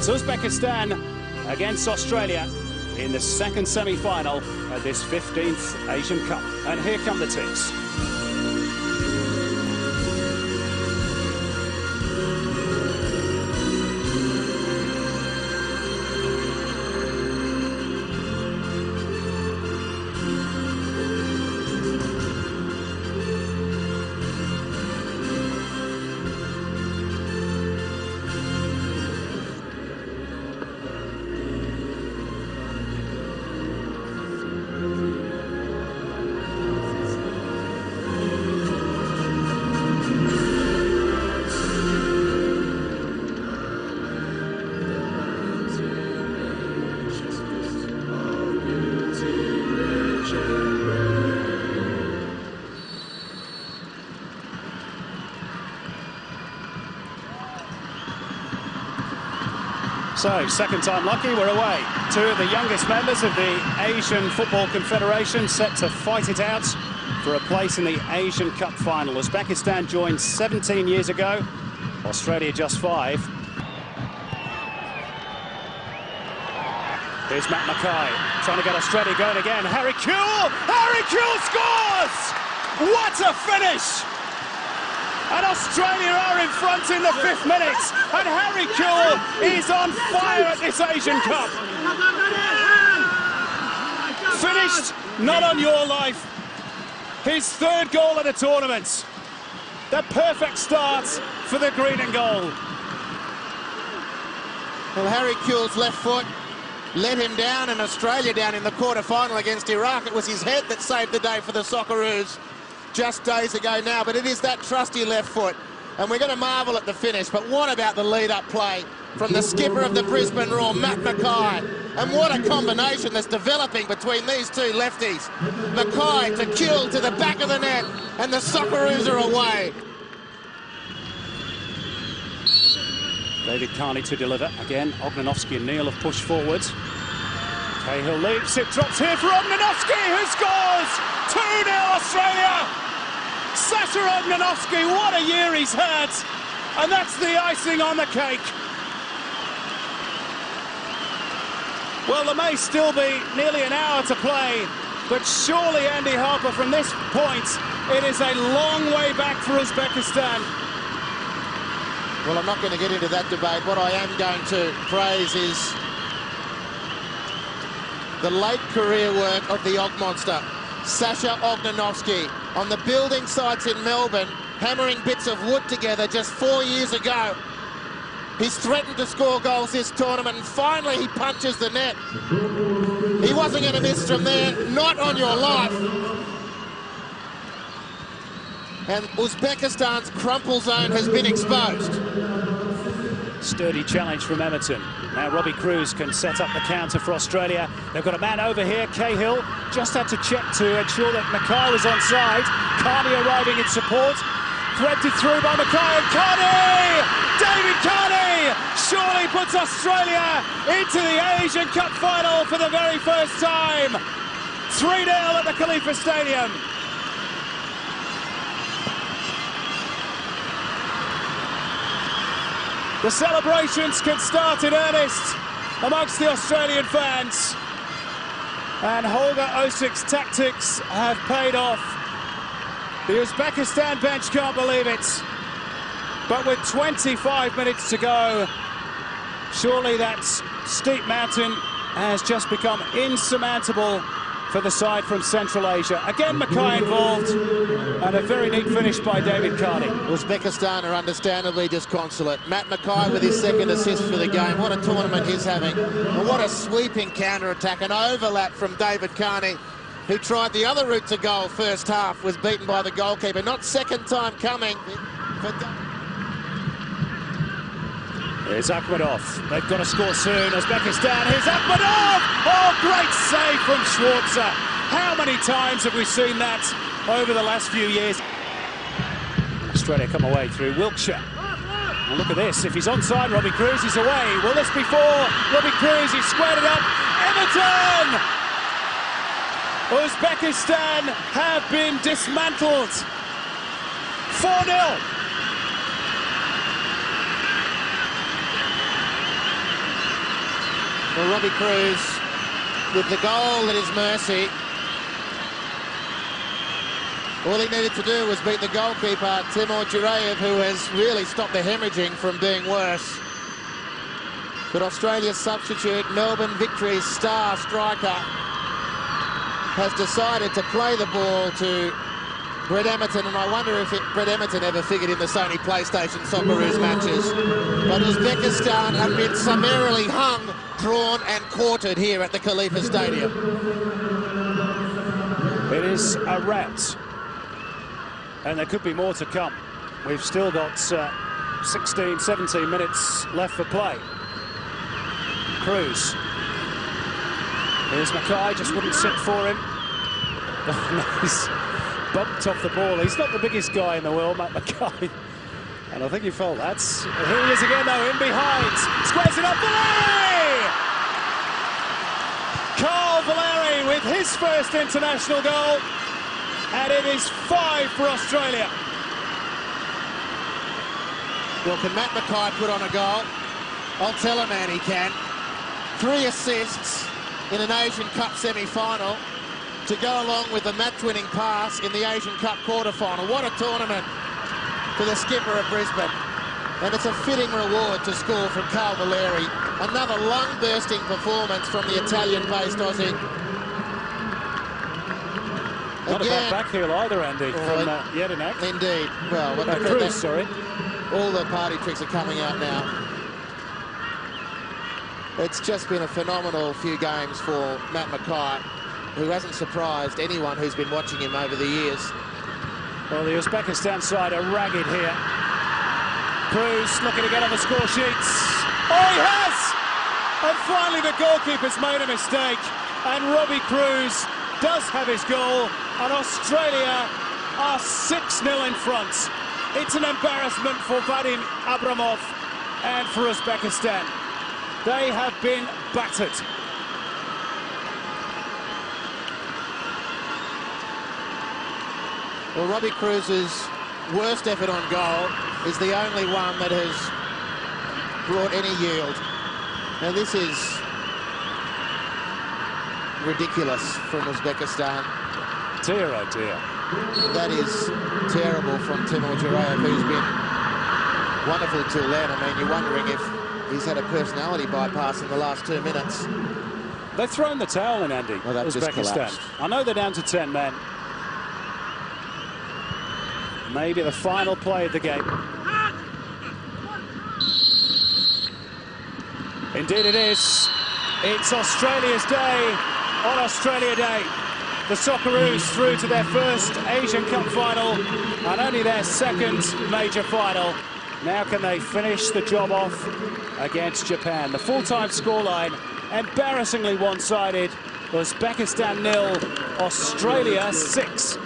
It's Uzbekistan against Australia in the second semi-final at this 15th Asian Cup. And here come the teams. So, second time lucky, we're away. Two of the youngest members of the Asian Football Confederation set to fight it out for a place in the Asian Cup final. Uzbekistan joined 17 years ago, Australia just 5. Here's Matt Mackay trying to get Australia going again. Harry Kewell! Harry Kewell scores! What a finish! And Australia are in front in the 5th minute. And Harry Kewell is on fire at this Asian Cup. Finished not on your life. His 3rd goal of the tournament. The perfect start for the green and gold. Well, Harry Kewell's left foot let him down and Australia down in the quarter-final against Iraq. It was his head that saved the day for the Socceroos just days ago now, but it is that trusty left foot, and we're going to marvel at the finish. But what about the lead-up play from the skipper of the Brisbane Roar, Matt Mackay? And what a combination that's developing between these two lefties. Mackay to Kewell to the back of the net, and the Socceroos are away. David Carney to deliver. Again, Ognanovski and Neal have pushed forward. Cahill leaps, it drops here for Ognanovski, who scores! 2-0 Australia! Sasha Ognanovski, what a year he's had! And that's the icing on the cake. Well, there may still be nearly an hour to play, but surely, Andy Harper, from this point, it is a long way back for Uzbekistan. Well, I'm not going to get into that debate. What I am going to praise is the late career work of the Og monster, Sasha Ognanovski, on the building sites in Melbourne, hammering bits of wood together just 4 years ago. He's threatened to score goals this tournament, and finally he punches the net. He wasn't going to miss from there, not on your life. And Uzbekistan's crumple zone has been exposed. Sturdy challenge from Emerton. Now Robbie Cruz can set up the counter for Australia. They've got a man over here, Cahill. Just had to check to ensure that Mackay was onside. Carney arriving in support. Threaded through by Mackay, and Carney! David Carney surely puts Australia into the Asian Cup final for the very first time. 3-0 at the Khalifa Stadium. The celebrations can start in earnest amongst the Australian fans. And Holger Osik's tactics have paid off. The Uzbekistan bench can't believe it. But with 25 minutes to go, surely that steep mountain has just become insurmountable for the side from Central Asia. Again, Mackay involved, and a very neat finish by David Carney. Uzbekistan are understandably disconsolate. Matt Mackay with his 2nd assist for the game. What a tournament he's having. And what a sweeping counter-attack. An overlap from David Carney, who tried the other route to goal first half, was beaten by the goalkeeper. Not second time coming. Here's Akhmedov. They've got to score soon. Uzbekistan. Here's Akhmedov! Oh, great save from Schwarzer. How many times have we seen that over the last few years? Australia come away through Wiltshire. And look at this. If he's onside, Robbie Cruz is away. Will this be for Robbie Cruz? He's squared it up. Everton! Uzbekistan have been dismantled. 4-0. Well, Robbie Cruz with the goal at his mercy. All he needed to do was beat the goalkeeper, Timur Jurayev, who has really stopped the hemorrhaging from being worse. But Australia's substitute, Melbourne Victory's star striker, has decided to play the ball to Brett Emerton, and I wonder if Brett Emerton ever figured in the Sony PlayStation Socceroos matches. But Uzbekistan have been summarily hung, drawn and quartered here at the Khalifa Stadium. It is a rout, and there could be more to come. We've still got 16, 17 minutes left for play. Cruz. Here's Mackay, just wouldn't sit for him. He's bumped off the ball. He's not the biggest guy in the world, Matt Mackay. And I think he felt that. Here he is again, though, in behind. Squares it up, Valeri! Carl Valeri with his first international goal. And it is 5 for Australia. Well, can Matt Mackay put on a goal? I'll tell a man he can. 3 assists in an Asian Cup semi-final to go along with the match-winning pass in the Asian Cup quarter-final. What a tournament for the skipper of Brisbane. And it's a fitting reward to score from Carl Valeri. Another lung-bursting performance from the Italian-based Aussie. Not a bad back heel either, Andy, from Jedinak. Indeed. Well, Cruz, sorry. All the party tricks are coming out now. It's just been a phenomenal few games for Matt Mackay, who hasn't surprised anyone who's been watching him over the years. Well, the Uzbekistan side are ragged here. Cruz looking to get on the score sheets. Oh, he has! And finally the goalkeeper's made a mistake, and Robbie Cruz does have his goal, and Australia are 6-0 in front. It's an embarrassment for Vadim Abramov and for Uzbekistan. They have been battered. Well, Robbie Cruz's worst effort on goal is the only one that has brought any yield. Now, this is ridiculous from Uzbekistan. Dear, oh dear. That is terrible from Timur Jurayev, who's been wonderful till then. I mean, you're wondering if he's had a personality bypass in the last 2 minutes. They've thrown the towel in, Andy. Well, that just collapsed. I know they're down to 10 men. Maybe the final play of the game. Indeed it is. It's Australia's day on Australia Day. The Socceroos through to their first Asian Cup final and only their second major final. Now can they finish the job off against Japan? The full-time scoreline, embarrassingly one-sided. Uzbekistan 0, Australia 6.